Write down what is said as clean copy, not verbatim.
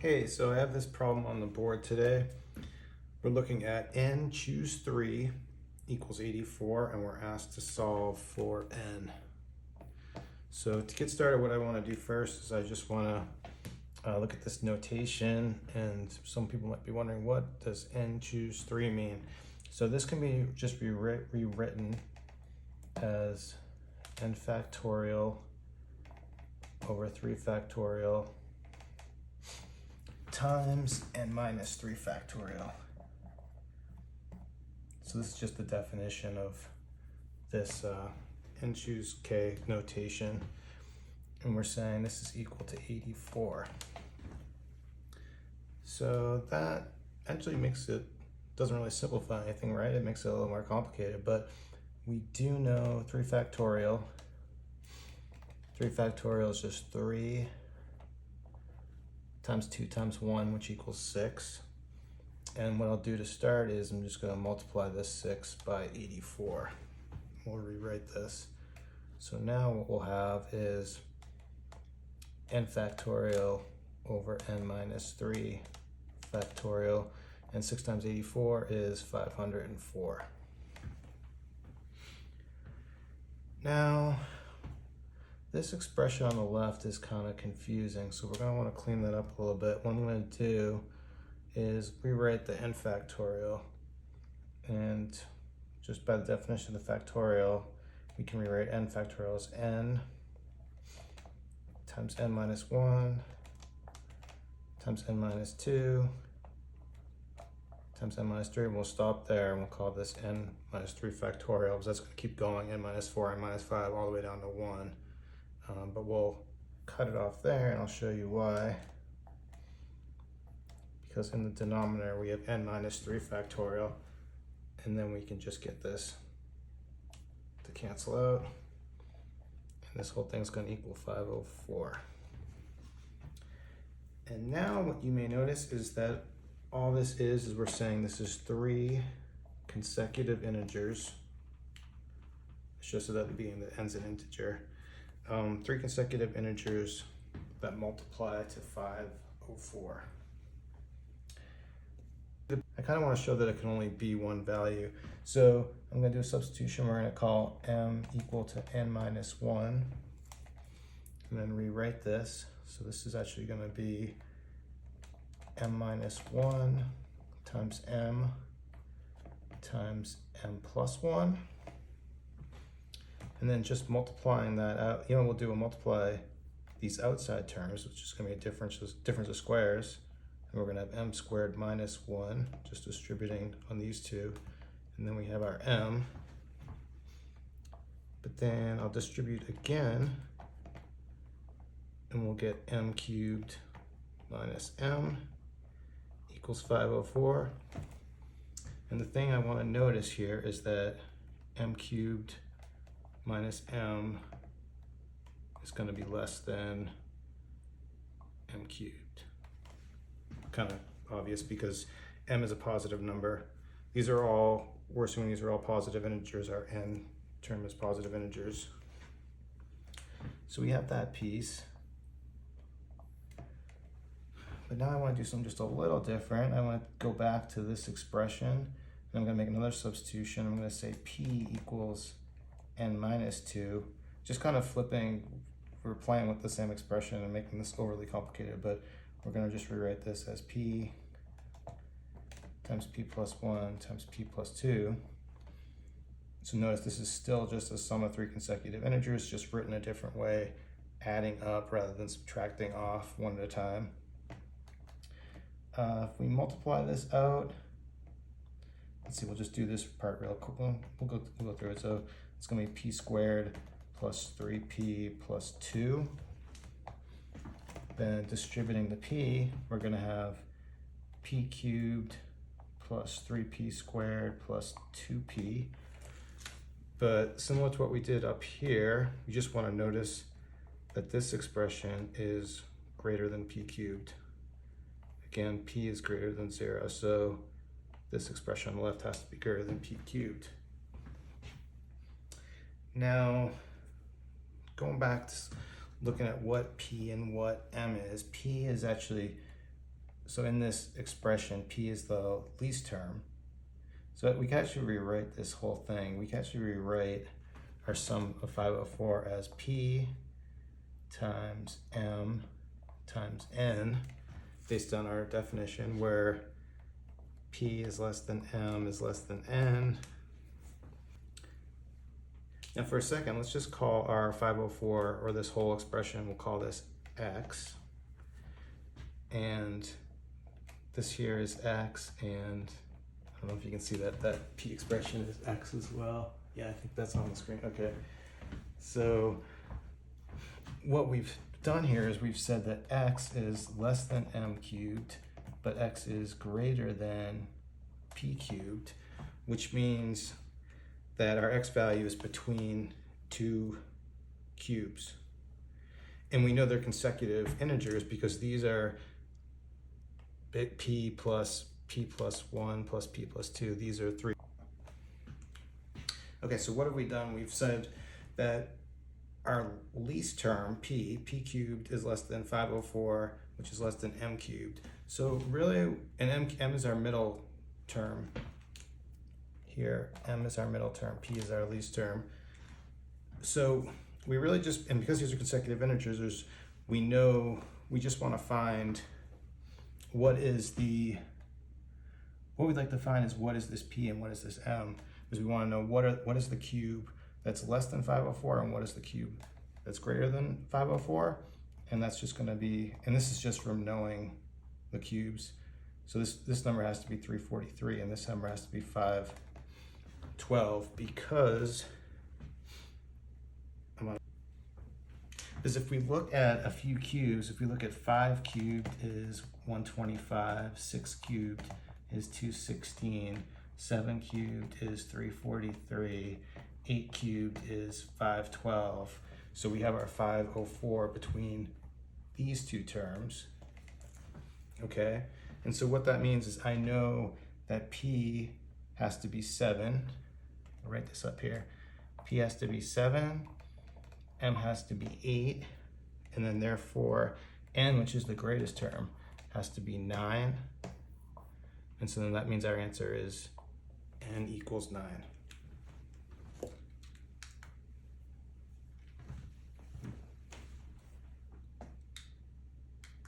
Hey, so I have this problem on the board today. We're looking at n choose 3 equals 84, and we're asked to solve for n. So to get started, what I want to do first is I just want to look at this notation, and some people might be wondering, what does n choose 3 mean? So this can be just be rewritten as n factorial over 3 factorial times n minus 3 factorial. So this is just the definition of this n choose k notation, and we're saying this is equal to 84. So that actually doesn't really simplify anything, right? It makes it a little more complicated, but we do know 3 factorial. 3 factorial is just 3 times 2 times 1, which equals 6. And what I'll do to start is I'm just going to multiply this 6 by 84. We'll rewrite this. So now what we'll have is n factorial over n minus 3 factorial, and 6 times 84 is 504. Now, this expression on the left is kind of confusing, so we're going to want to clean that up a little bit. What I'm going to do is rewrite the n factorial, and just by the definition of the factorial, we can rewrite n factorial as n times n minus 1 times n minus 2 times n minus 3, and we'll stop there, and we'll call this n minus 3 factorial, because that's going to keep going, n minus 4, n minus 5, all the way down to 1. But we'll cut it off there, and I'll show you why. Because in the denominator we have n minus 3 factorial, and then we can just get this to cancel out, and this whole thing's going to equal 504. And now what you may notice is that all this is we're saying this is 3 consecutive integers. It's just so that the beginning that ends in integer. 3 consecutive integers that multiply to 504. I kind of want to show that it can only be one value. So I'm going to do a substitution. We're going to call m equal to n minus 1, and then rewrite this. So this is actually going to be m minus 1 times m plus 1. And then just multiplying that out, we'll multiply these outside terms, which is going to be a difference of squares. And we're going to have m squared minus 1, just distributing on these two. And then we have our m. But then I'll distribute again, and we'll get m cubed minus m equals 504. And the thing I want to notice here is that m cubed minus m is going to be less than m cubed. Kind of obvious because m is a positive number. We're assuming these are all positive integers. Our n term is positive integers. So we have that piece. But now I want to do something just a little different. I want to go back to this expression, and I'm going to make another substitution. I'm going to say p equals n minus 2, just kind of flipping. We're playing with the same expression and making this overly complicated, but we're going to just rewrite this as p times p plus 1 times p plus 2. So notice this is still just a sum of 3 consecutive integers, just written a different way, adding up rather than subtracting off one at a time. If we multiply this out, let's see, we'll just do this part real quick. We'll go through it. So it's going to be p squared plus 3p plus 2. Then distributing the p, we're going to have p cubed plus 3p squared plus 2p. But similar to what we did up here, you just want to notice that this expression is greater than p cubed. Again, p is greater than 0, so this expression on the left has to be greater than p cubed. Now, going back to looking at what P and what M is, P is actually so in this expression, p is the least term. So we can actually rewrite this whole thing. We can actually rewrite our sum of 504 as p times m times n, based on our definition, where p is less than m is less than n. Now for a second, let's just call our 504, or this whole expression, we'll call this x. And this here is x, and I don't know if you can see that p expression is x as well. Yeah, I think that's on the screen. Okay. So what we've done here is we've said that x is less than m cubed, but x is greater than p cubed, which means that our x value is between two cubes. And we know they're consecutive integers because these are p plus 1 plus p plus 2. These are 3. Okay, so what have we done? We've said that our least term, p cubed, is less than 504, which is less than m cubed. So really, and m is our middle term here. M is our middle term, p is our least term. So we really just, and because these are consecutive integers, we know we just want to find what we'd like to find is what is this p and what is this m, because we want to know what is the cube that's less than 504 and what is the cube that's greater than 504, and that's just going to be, and this is just from knowing the cubes. So this number has to be 343 and this number has to be 512, because if we look at a few cubes, if we look at 5 cubed is 125, 6 cubed is 216, 7 cubed is 343, 8 cubed is 512. So we have our 504 between these two terms, okay? And so what that means is I know that p has to be 7. I'll write this up here. P has to be 7, m has to be 8, and then therefore n, which is the greatest term, has to be 9. And so then that means our answer is n equals 9.